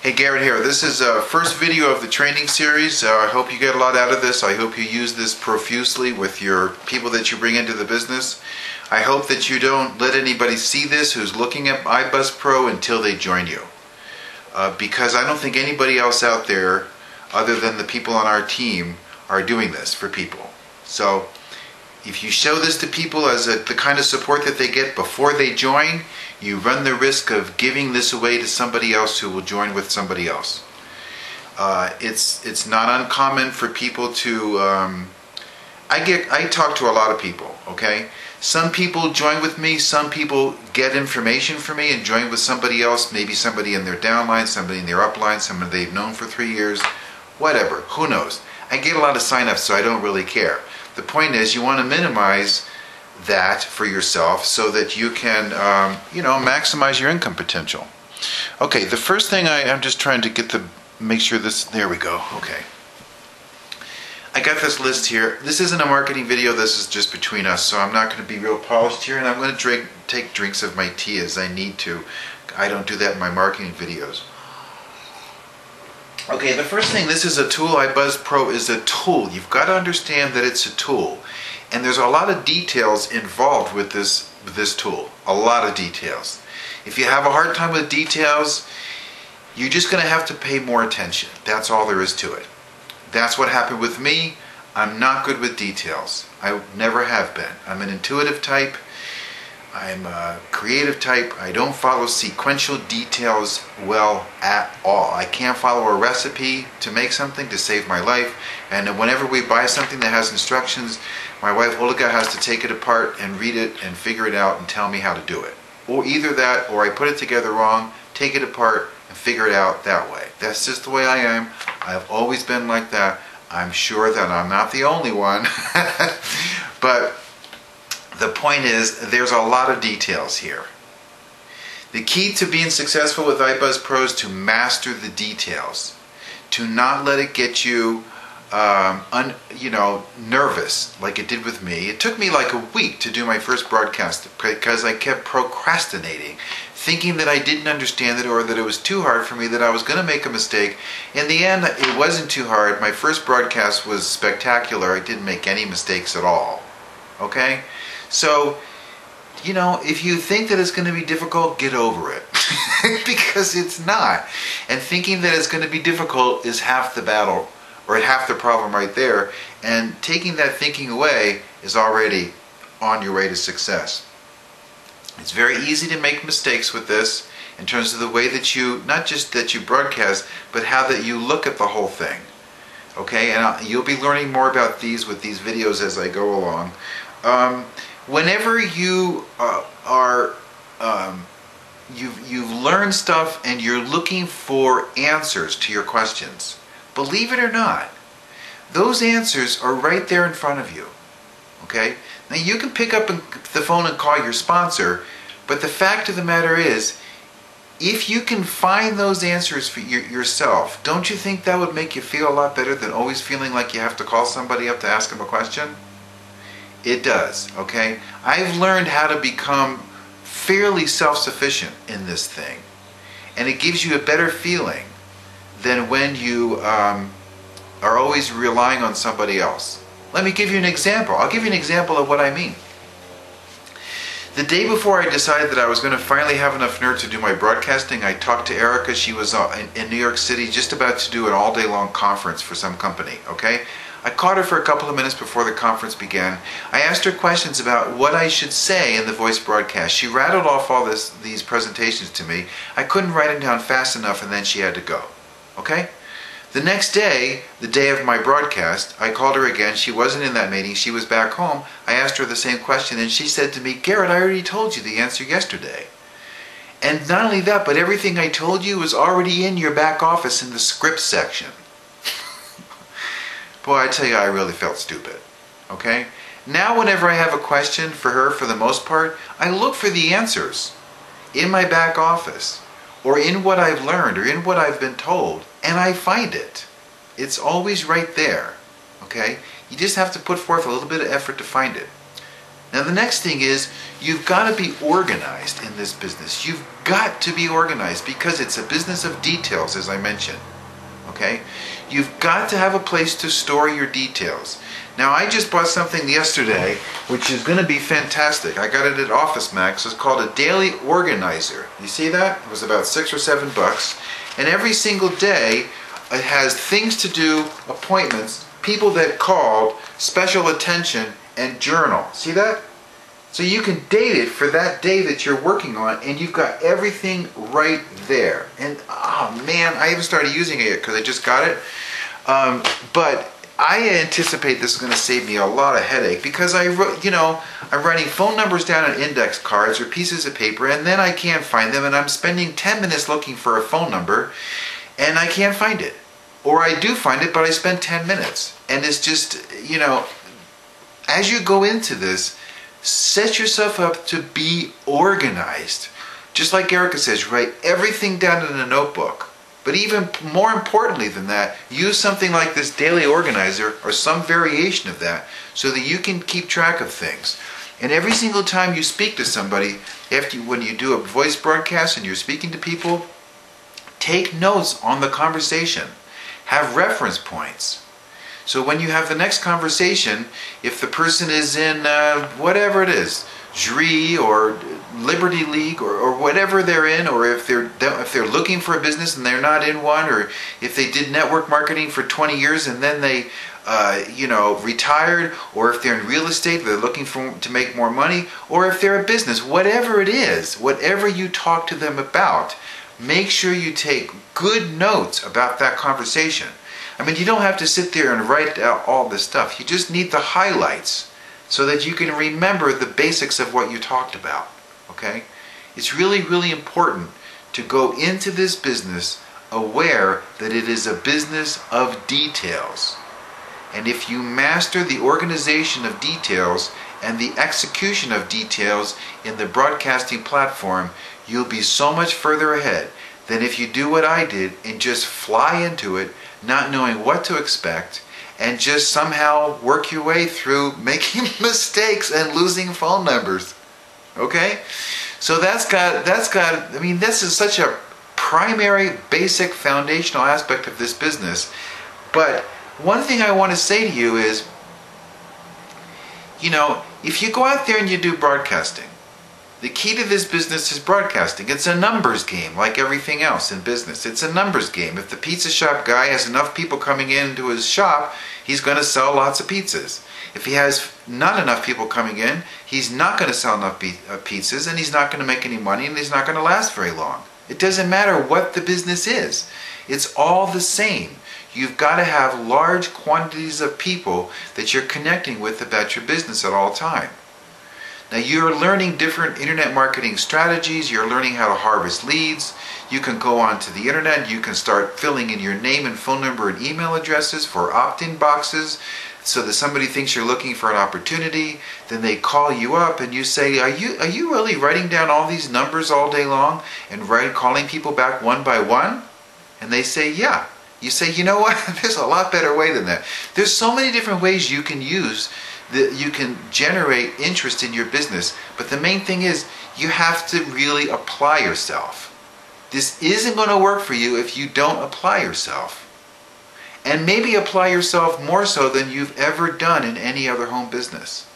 Hey, Garrett here. This is the first video of the training series. I hope you get a lot out of this. I hope you use this profusely with your people that you bring into the business. I hope that you don't let anybody see this who's looking at iBuzz Pro until they join you. Because I don't think anybody else out there, other than the people on our team, are doing this for people. So if you show this to people as the kind of support that they get before they join, you run the risk of giving this away to somebody else who will join with somebody else. It's not uncommon for people to, I talk to a lot of people, okay? Some people join with me, some people get information from me and join with somebody else, maybe somebody in their downline, somebody in their upline, somebody they've known for 3 years, whatever, who knows. I get a lot of sign-ups, so I don't really care. The point is, you want to minimize that for yourself so that you can, maximize your income potential. Okay, the first thing I'm just trying to make sure this, there we go, okay. I got this list here. This isn't a marketing video, this is just between us, so I'm not going to be real polished here, and I'm going to take drinks of my tea as I need to. I don't do that in my marketing videos. Okay, the first thing, this is a tool. iBuzz Pro is a tool. You've got to understand that it's a tool. And there's a lot of details involved with this tool. A lot of details. If you have a hard time with details, you're just going to have to pay more attention. That's all there is to it. That's what happened with me. I'm not good with details. I never have been. I'm an intuitive type. I'm a creative type. I don't follow sequential details well at all. I can't follow a recipe to make something to save my life, and whenever we buy something that has instructions, my wife Olga has to take it apart and read it and figure it out and tell me how to do it. Or either that, or I put it together wrong, take it apart and figure it out that way. That's just the way I am. I've always been like that. I'm sure that I'm not the only one. But the point is, there's a lot of details here. The key to being successful with iBuzz Pro is to master the details, to not let it get you, nervous like it did with me. It took me like a week to do my first broadcast because I kept procrastinating, thinking that I didn't understand it or that it was too hard for me, that I was going to make a mistake. In the end, it wasn't too hard. My first broadcast was spectacular. I didn't make any mistakes at all. Okay? So, if you think that it's going to be difficult, get over it. Because it's not. And thinking that it's going to be difficult is half the battle, or half the problem right there. And taking that thinking away is already on your way to success. It's very easy to make mistakes with this in terms of the way that you, not just that you broadcast, but how that you look at the whole thing. Okay, and you'll be learning more about these with these videos as I go along. Whenever you you've learned stuff and you're looking for answers to your questions, believe it or not, those answers are right there in front of you. Okay? Now you can pick up the phone and call your sponsor, but the fact of the matter is, if you can find those answers for yourself, don't you think that would make you feel a lot better than always feeling like you have to call somebody up to ask them a question? It does, okay? I've learned how to become fairly self-sufficient in this thing. And it gives you a better feeling than when you are always relying on somebody else. Let me give you an example. I'll give you an example of what I mean. The day before I decided that I was going to finally have enough nerve to do my broadcasting, I talked to Erica. She was in New York City just about to do an all-day-long conference for some company, okay? I caught her for a couple of minutes before the conference began. I asked her questions about what I should say in the voice broadcast. She rattled off all these presentations to me. I couldn't write them down fast enough, and then she had to go. Okay? The next day, the day of my broadcast, I called her again. She wasn't in that meeting. She was back home. I asked her the same question, and she said to me, "Garrett, I already told you the answer yesterday." And not only that, but everything I told you was already in your back office in the script section. Boy, I tell you, I really felt stupid. Okay? Now whenever I have a question for her, for the most part, I look for the answers in my back office, or in what I've learned, or in what I've been told, and I find it. It's always right there. Okay? You just have to put forth a little bit of effort to find it. Now the next thing is, you've got to be organized in this business. You've got to be organized because it's a business of details, as I mentioned. Okay? You've got to have a place to store your details. Now I just bought something yesterday which is going to be fantastic. I got it at Office Max. It's called a daily organizer. You see that? It was about $6 or $7. And every single day it has things to do, appointments, people that called, special attention, and journal. See that? So you can date it for that day that you're working on, and you've got everything right there. And oh man, I haven't started using it yet because I just got it. But I anticipate this is going to save me a lot of headache because I'm writing phone numbers down on index cards or pieces of paper, and then I can't find them, and I'm spending 10 minutes looking for a phone number, and I can't find it. Or I do find it, but I spend 10 minutes. And it's just, as you go into this, set yourself up to be organized. Just like Erica says, write everything down in a notebook. But even more importantly than that, use something like this daily organizer or some variation of that so that you can keep track of things. And every single time you speak to somebody, when you do a voice broadcast and you're speaking to people, take notes on the conversation. Have reference points. So when you have the next conversation, if the person is in whatever it is, JRI or Liberty League or whatever they're in, or if they're looking for a business and they're not in one, or if they did network marketing for 20 years and then they retired, or if they're in real estate, they're looking to make more money, or if they're a business, whatever it is, whatever you talk to them about, make sure you take good notes about that conversation. I mean, you don't have to sit there and write out all this stuff. You just need the highlights so that you can remember the basics of what you talked about. Okay? It's really, really important to go into this business aware that it is a business of details. And if you master the organization of details and the execution of details in the broadcasting platform, you'll be so much further ahead than if you do what I did and just fly into it, not knowing what to expect, and just somehow work your way through making mistakes and losing phone numbers. Okay? So this is such a primary, basic, foundational aspect of this business. But one thing I want to say to you is, if you go out there and you do broadcasting, the key to this business is broadcasting. It's a numbers game, like everything else in business. It's a numbers game. If the pizza shop guy has enough people coming into his shop, he's going to sell lots of pizzas. If he has not enough people coming in, he's not going to sell enough pizzas, and he's not going to make any money, and he's not going to last very long. It doesn't matter what the business is. It's all the same. You've got to have large quantities of people that you're connecting with about your business at all time. Now you're learning different internet marketing strategies, you're learning how to harvest leads, you can go onto the internet, you can start filling in your name and phone number and email addresses for opt-in boxes so that somebody thinks you're looking for an opportunity, then they call you up and you say, are you really writing down all these numbers all day long and calling people back one by one? And they say, yeah. You say, you know what, there's a lot better way than that. There's so many different ways you can use that you can generate interest in your business, but the main thing is you have to really apply yourself. This isn't going to work for you if you don't apply yourself. And maybe apply yourself more so than you've ever done in any other home business.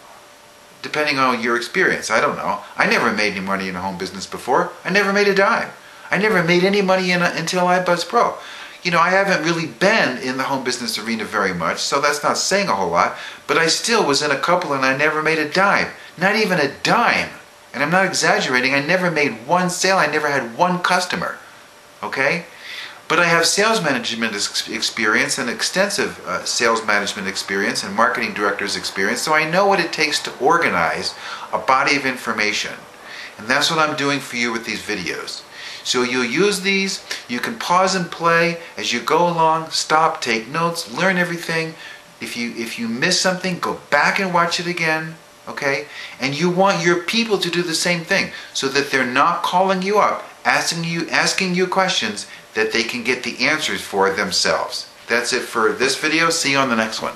Depending on your experience, I don't know. I never made any money in a home business before. I never made a dime. I never made any money until iBuzzPro. I haven't really been in the home business arena very much, so that's not saying a whole lot, but I still was in a couple and I never made a dime. Not even a dime. And I'm not exaggerating, I never made one sale, I never had one customer. Okay? But I have sales management experience and extensive sales management experience and marketing director's experience, so I know what it takes to organize a body of information. And that's what I'm doing for you with these videos. So you'll use these, you can pause and play as you go along, stop, take notes, learn everything. If you miss something, go back and watch it again, okay? And you want your people to do the same thing so that they're not calling you up, asking you questions that they can get the answers for themselves. That's it for this video. See you on the next one.